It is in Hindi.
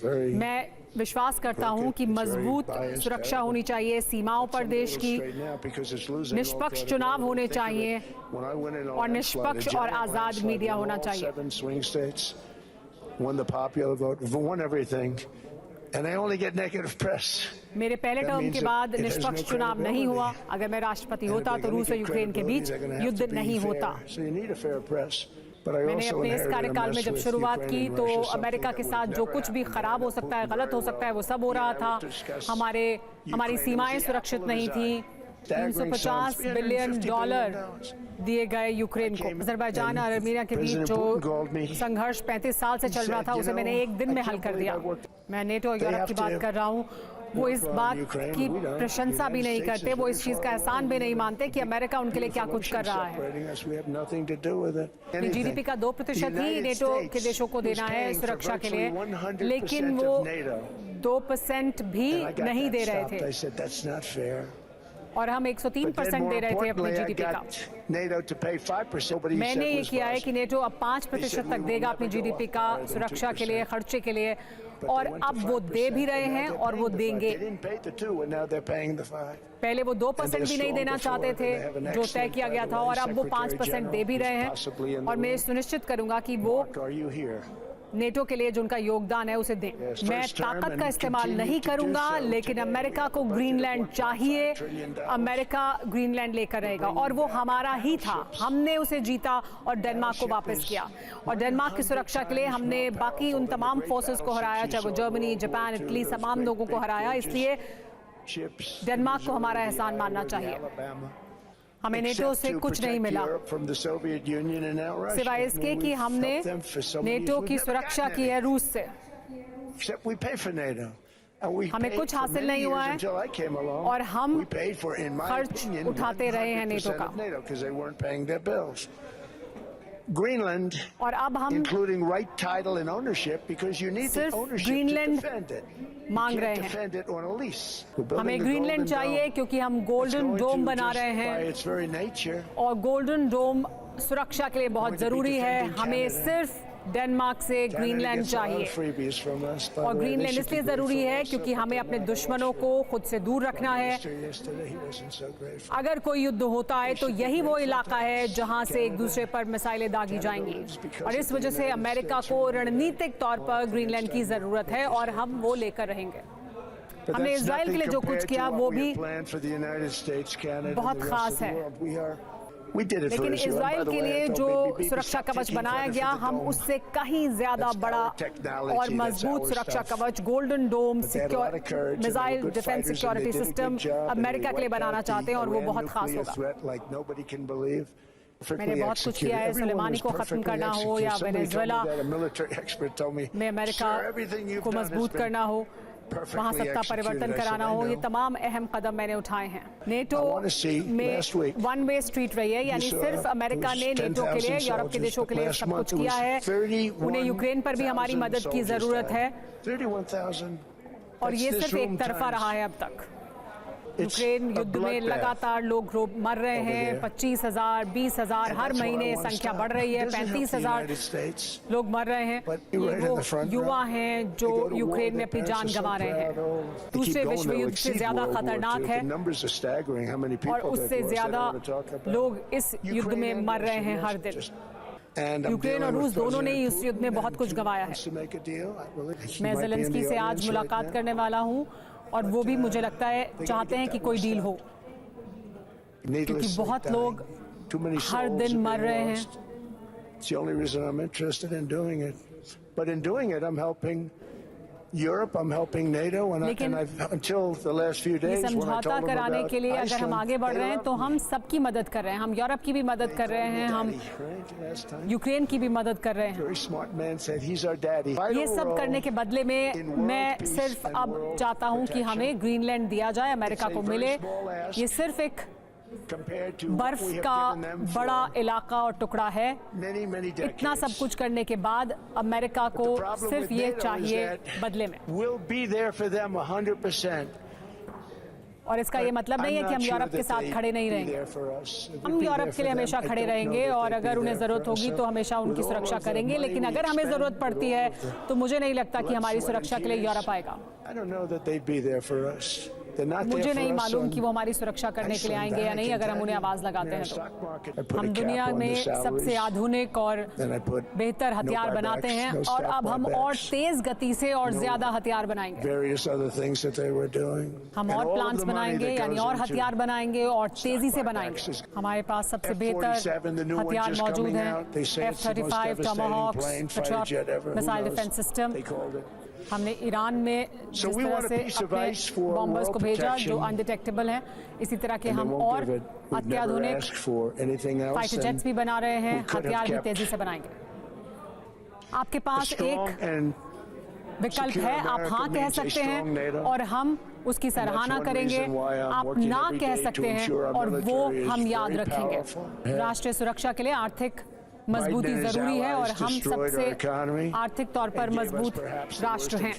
मैं विश्वास करता हूं कि मजबूत सुरक्षा होनी चाहिए सीमाओं पर देश की, निष्पक्ष चुनाव होने चाहिए और निष्पक्ष और आज़ाद मीडिया होना चाहिए। मेरे पहले टर्म के बाद निष्पक्ष चुनाव नहीं हुआ। अगर मैं राष्ट्रपति होता तो रूस और यूक्रेन के बीच युद्ध नहीं होता। मैंने अपने इस कार्यकाल में जब शुरुआत की तो अमेरिका के साथ जो कुछ भी खराब हो सकता है, गलत हो सकता है, वो सब हो रहा था। हमारी सीमाएं सुरक्षित नहीं थी। $350 बिलियन दिए गए यूक्रेन को। अज़रबैजान और आर्मेनिया के बीच जो संघर्ष 35 साल से चल रहा था, उसे मैंने एक दिन में हल कर दिया। मैं नेटो और यूरोप की बात कर रहा हूँ। वो इस बात की प्रशंसा भी नहीं करते, वो इस चीज का एहसान भी नहीं मानते कि अमेरिका उनके लिए क्या कुछ कर रहा है। जीडीपी का 2% ही नेटो के देशों को देना है सुरक्षा के लिए, लेकिन वो 2% भी नहीं दे रहे थे और हम 103% दे रहे थे अपने जीडीपी का। मैंने ये किया है कि नेटो अब 5% तक देगा अपनी जीडीपी का सुरक्षा के लिए, खर्चे के लिए, और अब वो दे भी रहे हैं और वो देंगे। पहले वो 2% भी नहीं देना चाहते थे जो तय किया गया था, और अब वो 5% दे भी रहे हैं। और मैं सुनिश्चित करूंगा कि वो नेटो के लिए जो उनका योगदान है उसे दें। मैं ताकत का इस्तेमाल नहीं करूंगा, लेकिन अमेरिका को ग्रीनलैंड चाहिए। अमेरिका ग्रीनलैंड लेकर रहेगा और वो हमारा ही था। हमने उसे जीता और डेनमार्क को वापस किया, और डेनमार्क की सुरक्षा के लिए हमने बाकी उन तमाम फोर्सेस को हराया, चाहे वो जर्मनी, जापान, इटली, तमाम लोगों को हराया। इसलिए डेनमार्क को हमारा एहसान मानना चाहिए। हमें नेटो से कुछ नहीं मिला सिवाय इसके कि हमने नेटो की सुरक्षा की है रूस से। हमें कुछ हासिल नहीं हुआ है और हम खर्च उठाते रहे हैं नेटो का। Greenland, और अब हम including right title and ownership, because you need the ownership to defend it. मांग रहे हैं। हमें ग्रीनलैंड चाहिए क्योंकि हम गोल्डन डोम बना रहे हैं, और गोल्डन डोम सुरक्षा के लिए बहुत जरूरी है। हमें सिर्फ डेनमार्क से ग्रीनलैंड चाहिए, और ग्रीनलैंड इसलिए जरूरी है क्योंकि हमें अपने दुश्मनों को खुद से दूर रखना है। अगर कोई युद्ध होता है तो यही वो इलाका है जहां से एक दूसरे पर मिसाइलें दागी जाएंगी, और इस वजह से अमेरिका को रणनीतिक तौर पर ग्रीनलैंड की जरूरत है, और हम वो लेकर रहेंगे। हमने इजराइल के लिए जो कुछ किया वो भी बहुत खास है, लेकिन इजराइल के लिए जो सुरक्षा कवच बनाया गया, हम उससे कहीं ज्यादा बड़ा और मजबूत सुरक्षा कवच, golden dome missile defence security system America के लिए बनाना चाहते हैं, और वो बहुत खास होगा। मैंने बहुत कुछ किया है। सुलेमानी को खत्म करना हो या वेनेजुएला में अमेरिका को मजबूत करना हो, वहाँ सत्ता परिवर्तन कराना हो, ये तमाम अहम कदम मैंने उठाए हैं। नेटो में वन वे स्ट्रीट रही है, यानी सिर्फ अमेरिका ने नेटो के लिए, यूरोप के देशों के लिए सब कुछ किया है। उन्हें यूक्रेन पर भी हमारी मदद की जरूरत है, और ये सिर्फ एक तरफा रहा है अब तक। यूक्रेन युद्ध में लगातार लोग मर रहे हैं। 25,000, 20,000 हर महीने संख्या बढ़ रही है। 35,000 लोग मर रहे हैं। ये वो युवा हैं जो यूक्रेन में अपनी जान गंवा रहे हैं। दूसरे विश्व युद्ध से ज्यादा खतरनाक है, और उससे ज्यादा लोग इस युद्ध में मर रहे हैं हर दिन। यूक्रेन और रूस दोनों ने इस युद्ध में बहुत कुछ गंवाया है। मैं ज़ेलेंस्की से आज मुलाकात करने वाला हूँ, और वो भी मुझे लगता है चाहते हैं कि कोई डील हो, क्योंकि बहुत लोग हर दिन मर रहे हैं। लेकिन ये समझौता कराने के लिए अगर हम आगे बढ़ रहे हैं तो हम सबकी मदद कर रहे हैं। हम यूरोप की भी मदद कर रहे हैं, हम यूक्रेन की भी मदद कर रहे हैं। ये सब करने के बदले में मैं सिर्फ अब चाहता हूं कि हमें ग्रीनलैंड दिया जाए, अमेरिका को मिले। ये सिर्फ एक बर्फ का बड़ा इलाका और टुकड़ा है। इतना सब कुछ करने के बाद अमेरिका को सिर्फ ये चाहिए बदले में। और इसका ये मतलब नहीं है कि हम यूरोप के साथ खड़े नहीं रहेंगे। हम यूरोप के लिए हमेशा खड़े रहेंगे और अगर उन्हें ज़रूरत होगी तो हमेशा उनकी सुरक्षा करेंगे, लेकिन अगर हमें ज़रूरत पड़ती है तो मुझे नहीं लगता कि हमारी सुरक्षा के लिए यूरोप आएगा। मुझे नहीं मालूम कि वो हमारी सुरक्षा करने के लिए आएंगे या नहीं अगर हम उन्हें आवाज़ लगाते हैं तो। हम दुनिया में सबसे आधुनिक और बेहतर हथियार बनाते हैं और अब हम और तेज गति से और ज्यादा हथियार बनाएंगे। हम और प्लांट्स बनाएंगे, यानी और हथियार बनाएंगे और तेजी से बनाएंगे। हमारे पास सबसे बेहतर हथियार मौजूद हैं, F-35 Tomahawk, Patriot missile defence system. हमने ईरान में जिस तरह से अपने बॉम्बर्स को भेजा जो अनडिटेक्टेबल हैं, इसी तरह के हम और अत्याधुनिक फाइटर जेट्स भी बना रहे हैं, हथियार भी तेजी से बनाएंगे। आपके पास एक विकल्प है, आप हाँ कह सकते हैं और हम उसकी सराहना करेंगे, आप ना कह सकते हैं और वो हम याद रखेंगे। राष्ट्रीय सुरक्षा के लिए आर्थिक मजबूती जरूरी है और हम सबसे आर्थिक तौर पर मजबूत राष्ट्र हैं।